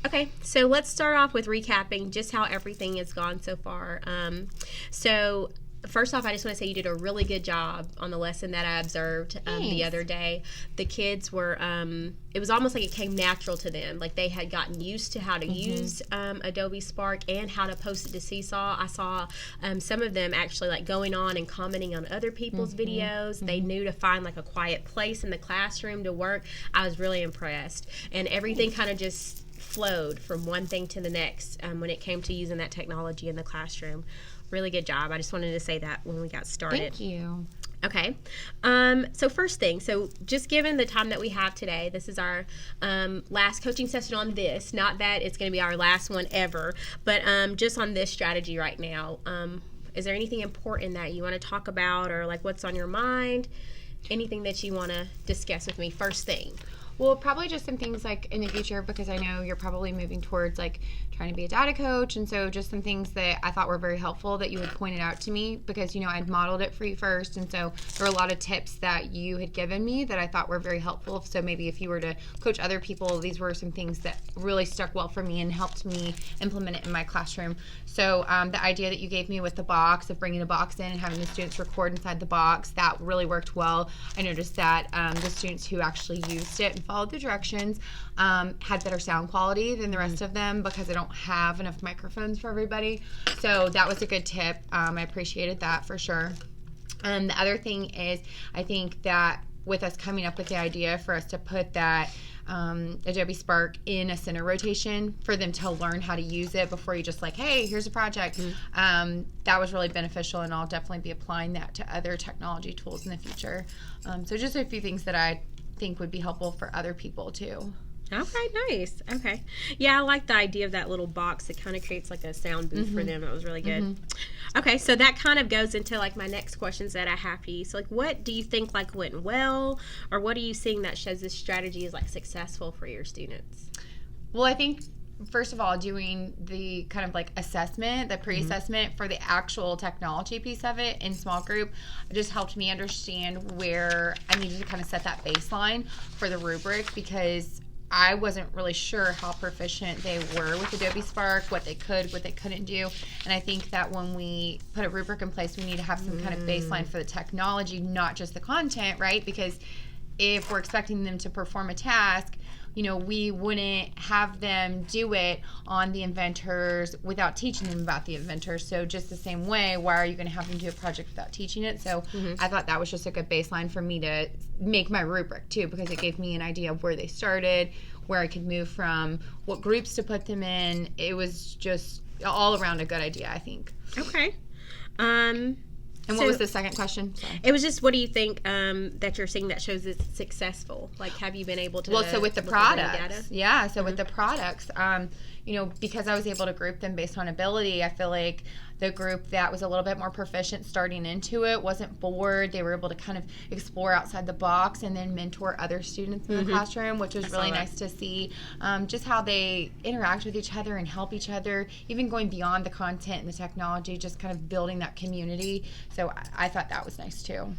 Okay, so let's start off with recapping just how everything has gone so far. So first off, I just want to say you did a really good job on the lesson that I observed the other day. The kids were, it was almost like it came natural to them. Like they had gotten used to how to use Adobe Spark and how to post it to Seesaw. I saw some of them actually like going on and commenting on other people's videos. They knew to find like a quiet place in the classroom to work. I was really impressed. And everything kind of just flowed from one thing to the next when it came to using that technology in the classroom. Really good job. I just wanted to say that when we got started. Thank you. Okay. So first thing, so just given the time that we have today, this is our last coaching session on this. Not that it's going to be our last one ever, but just on this strategy right now. Is there anything important that you want to talk about or like what's on your mind? Anything that you want to discuss with me first thing? Well, probably just some things like in the future, because I know you're probably moving towards like trying to be a data coach. And so just some things that I thought were very helpful that you had pointed out to me, because, you know, I'd modeled it for you first. And so there were a lot of tips that you had given me that I thought were very helpful. So maybe if you were to coach other people, these were some things that really stuck well for me and helped me implement it in my classroom. So the idea that you gave me with the box, of bringing a box in and having the students record inside the box, that really worked well. I noticed that the students who actually used it and followed the directions had better sound quality than the rest of them, because I don't have enough microphones for everybody. So that was a good tip. I appreciated that for sure. The other thing is, I think that with us coming up with the idea for us to put that Adobe Spark in a center rotation for them to learn how to use it before you just like, hey, here's a project. That was really beneficial, and I'll definitely be applying that to other technology tools in the future. So just a few things that I think would be helpful for other people too. Okay, nice. Okay. Yeah, I like the idea of that little box. It kind of creates like a sound booth for them. It was really good. Okay, so that kind of goes into like my next questions that I have for you. So like, what do you think like went well, or what are you seeing that shows this strategy is like successful for your students? Well, I think first of all, doing the kind of like assessment, the pre-assessment for the actual technology piece of it in small group just helped me understand where I needed to kind of set that baseline for the rubric, because I wasn't really sure how proficient they were with Adobe Spark, what they could, what they couldn't do. And I think that when we put a rubric in place, we need to have some kind of baseline for the technology, not just the content, right? Because if we're expecting them to perform a task, you know, we wouldn't have them do it on the inventors without teaching them about the inventors. So just the same way, why are you going to have them do a project without teaching it? So I thought that was just a good baseline for me to make my rubric too, because it gave me an idea of where they started, where I could move from, what groups to put them in. It was just all around a good idea, I think. Okay. And what was the second question? Sorry. It was just, what do you think that you're seeing that shows it's successful? Like, have you been able to? Well, so with the products, yeah. So with the products, you know, because I was able to group them based on ability, I feel like the group that was a little bit more proficient starting into it wasn't bored. They were able to kind of explore outside the box and then mentor other students in the classroom, which was really nice to see. Just how they interact with each other and help each other, even going beyond the content and the technology, just kind of building that community. So I thought that was nice too.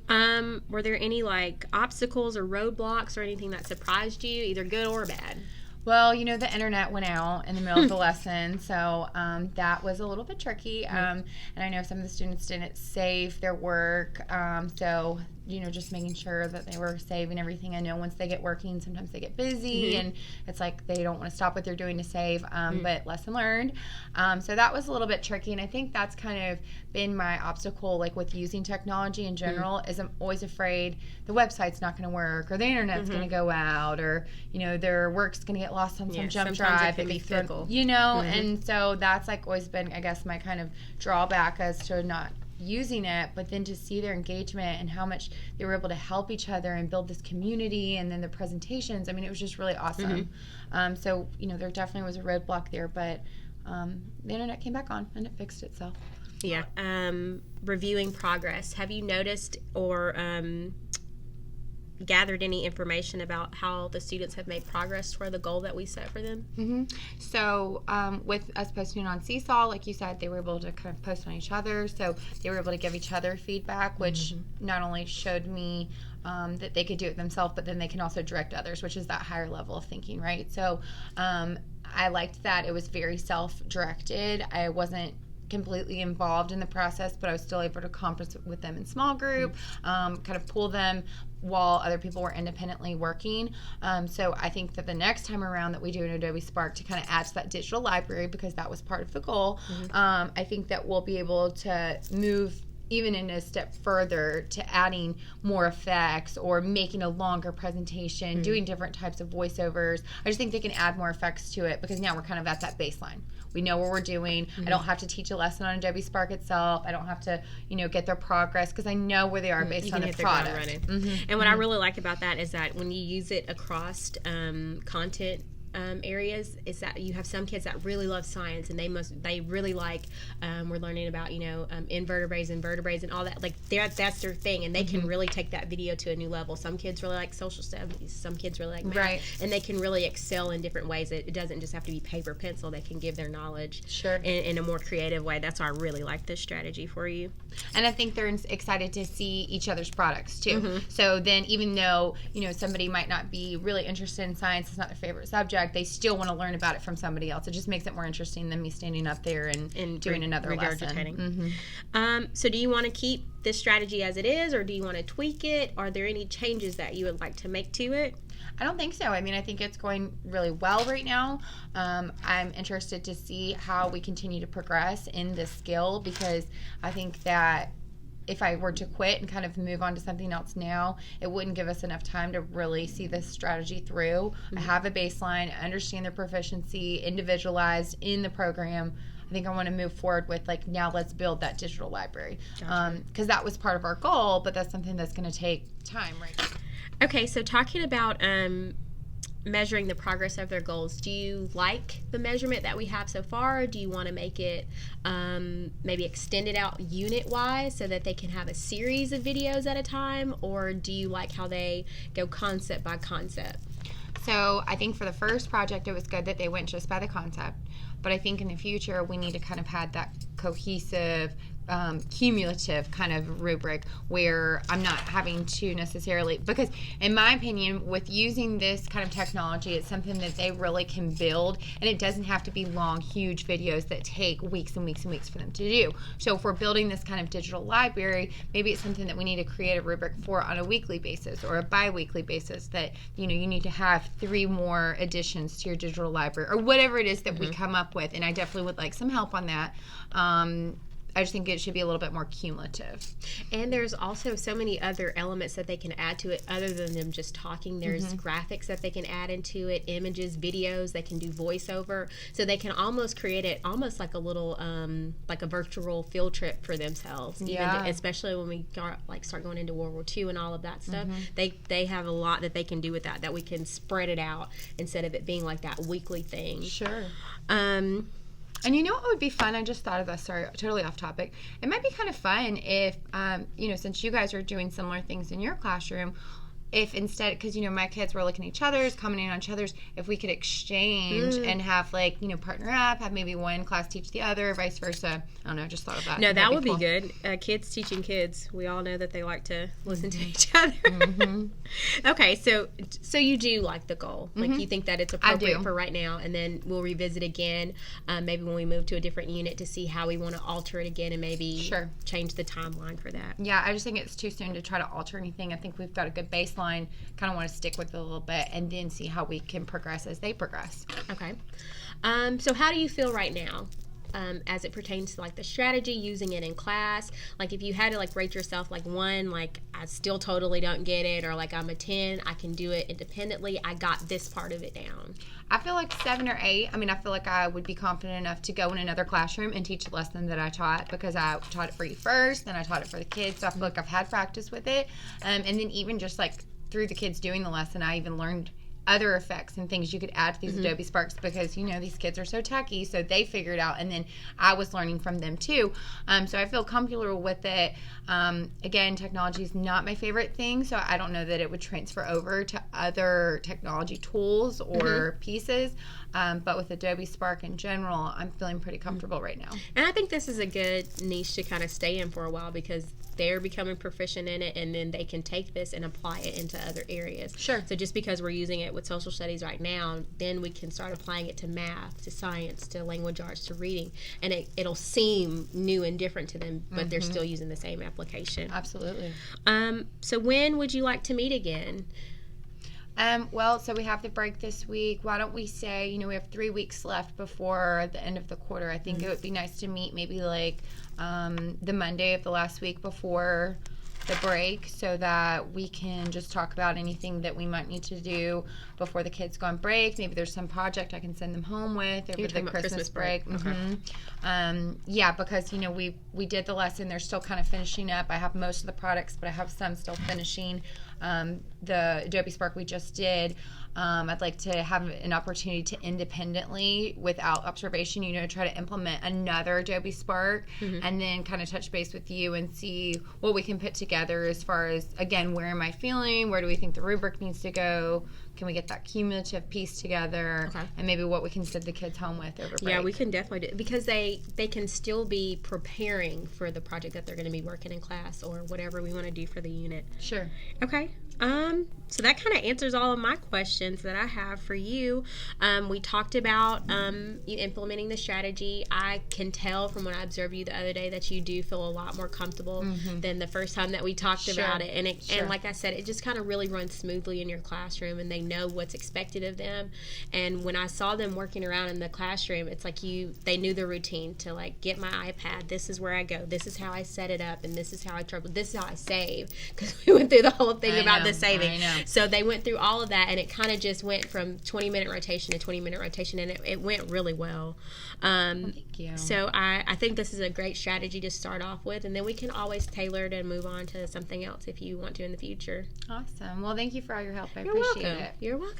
Were there any like obstacles or roadblocks or anything that surprised you, either good or bad? Well, you know, the internet went out in the middle of the lesson, so that was a little bit tricky. And I know some of the students didn't save their work, so, you know, just making sure that they were saving everything. I know once they get working, sometimes they get busy, and it's like they don't want to stop what they're doing to save, but lesson learned. So that was a little bit tricky, and I think that's kind of been my obstacle, like with using technology in general, is I'm always afraid the website's not going to work, or the internet's going to go out, or, you know, their work's going to get lost on some jump drive and be thrown, you know, and so that's like always been, I guess, my kind of drawback as to not using it. But then to see their engagement and how much they were able to help each other and build this community, and then the presentations, I mean, it was just really awesome. So, you know, there definitely was a roadblock there, but the internet came back on and it fixed itself. Yeah. Reviewing progress. Have you noticed or gathered any information about how the students have made progress toward the goal that we set for them? So with us posting on Seesaw, like you said, they were able to kind of post on each other, so they were able to give each other feedback, which not only showed me that they could do it themselves, but then they can also direct others, which is that higher level of thinking, right? So I liked that it was very self-directed. I wasn't completely involved in the process, but I was still able to conference with them in small group, kind of pull them while other people were independently working. So I think that the next time around that we do an Adobe Spark to kind of add to that digital library, because that was part of the goal, I think that we'll be able to move even in a step further to adding more effects or making a longer presentation, doing different types of voiceovers. I just think they can add more effects to it because now we're kind of at that baseline. We know what we're doing. I don't have to teach a lesson on Adobe Spark itself. I don't have to, get their progress because I know where they are based on the product. And what I really like about that is that when you use it across content areas, is that you have some kids that really love science and they really like we're learning about invertebrates and vertebrates and all that, like that's their thing, and they can really take that video to a new level. Some kids really like social studies, some kids really like math, and they can really excel in different ways. It doesn't just have to be paper pencil. They can give their knowledge in a more creative way. That's why I really like this strategy for you. And I think they're excited to see each other's products too. So then even though somebody might not be really interested in science, it's not their favorite subject, they still want to learn about it from somebody else. It just makes it more interesting than me standing up there and doing another lesson. So do you want to keep this strategy as it is, or do you want to tweak it? Are there any changes that you would like to make to it? I don't think so. I mean, I think it's going really well right now. I'm interested to see how we continue to progress in this skill, because I think that if I were to quit and kind of move on to something else now, it wouldn't give us enough time to really see this strategy through. I have a baseline, I understand their proficiency, individualized in the program. I think I want to move forward with now let's build that digital library. Because that was part of our goal, but that's something that's going to take time right now. Okay, so talking about measuring the progress of their goals, do you like the measurement that we have so far? Do you want to make it maybe extend it out unit-wise so that they can have a series of videos at a time? Or do you like how they go concept by concept? So I think for the first project, it was good that they went just by the concept. But I think in the future, we need to kind of have that cohesive, cumulative kind of rubric where I'm not having to necessarily, because in my opinion, with using this kind of technology, it's something that they really can build, and it doesn't have to be long, huge videos that take weeks and weeks and weeks for them to do. So if we're building this kind of digital library, maybe it's something that we need to create a rubric for on a weekly basis or a bi-weekly basis, that you need to have 3 more additions to your digital library or whatever it is that we come up with. And I definitely would like some help on that. I just think it should be a little bit more cumulative. And there's also so many other elements that they can add to it other than them just talking. There's graphics that they can add into it, images, videos. They can do voiceover. So they can almost create it almost like a little, like a virtual field trip for themselves. Especially when we start going into World War II and all of that stuff. They have a lot that they can do with that we can spread it out instead of it being like that weekly thing. Sure. And what would be fun? I just thought of this. Sorry, totally off topic. It might be kind of fun if, since you guys are doing similar things in your classroom, if instead, because, my kids were looking at each other's, commenting on each other's, if we could exchange and have, partner up, have maybe one class teach the other, vice versa. I don't know, just thought of that. No, that would be good. Kids teaching kids. We all know that they like to listen to each other. Okay, so you do like the goal. You think that it's appropriate for right now, and then we'll revisit again, maybe when we move to a different unit to see how we want to alter it again and maybe change the timeline for that. Yeah, I just think it's too soon to try to alter anything. I think we've got a good baseline. Kind of want to stick with it a little bit and then see how we can progress as they progress. Okay. So how do you feel right now as it pertains to the strategy, using it in class? If you had to rate yourself 1, I still totally don't get it, or I'm a 10, I can do it independently, I got this part of it down. I feel 7 or 8. I mean, I feel like I would be confident enough to go in another classroom and teach the lesson that I taught, because I taught it for you first, then I taught it for the kids, so I feel like I've had practice with it. And then even just through the kids doing the lesson, I even learned other effects and things you could add to these Adobe Sparks, because these kids are so techy, so they figured out, and then I was learning from them too. So I feel comfortable with it. Again, technology is not my favorite thing, so I don't know that it would transfer over to other technology tools or pieces. But with Adobe Spark in general, I'm feeling pretty comfortable right now. And I think this is a good niche to kind of stay in for a while, because they're becoming proficient in it, and then they can take this and apply it into other areas. Sure. So just because we're using it with social studies right now, then we can start applying it to math, to science, to language arts, to reading, and it'll seem new and different to them, but they're still using the same application. Absolutely. So when would you like to meet again? Well, so we have the break this week. Why don't we say, we have 3 weeks left before the end of the quarter. I think it would be nice to meet maybe like the Monday of the last week before the break, so that we can just talk about anything that we might need to do before the kids go on break. Maybe there's some project I can send them home with over the Christmas break. Okay. Yeah, because we did the lesson. They're still kind of finishing up. I have most of the products, but I have some still finishing. The Adobe Spark we just did. I'd like to have an opportunity to independently, without observation, try to implement another Adobe Spark, and then kind of touch base with you and see what we can put together as far as, again, where am I feeling? Where do we think the rubric needs to go? Can we get that cumulative piece together? Okay. And maybe what we can send the kids home with over break. Yeah, we can definitely do, because they can still be preparing for the project that they're going to be working in class, or whatever we want to do for the unit. Sure. Okay. So that kind of answers all of my questions that I have for you. We talked about you implementing the strategy. I can tell from when I observed you the other day that you do feel a lot more comfortable than the first time that we talked about it. And like I said, it just kind of really runs smoothly in your classroom, and they know what's expected of them. And when I saw them working around in the classroom, it's like they knew the routine to, like, get my iPad, this is where I go, this is how I set it up, and this is how I this is how I save, because we went through the whole thing about the saving. So they went through all of that, and it kind of just went from 20-minute rotation to 20-minute rotation, and it went really well. Thank you. So I think this is a great strategy to start off with, and then we can always tailor it and move on to something else if you want to in the future. Awesome. Well, thank you for all your help. I You're appreciate welcome. it. You're welcome.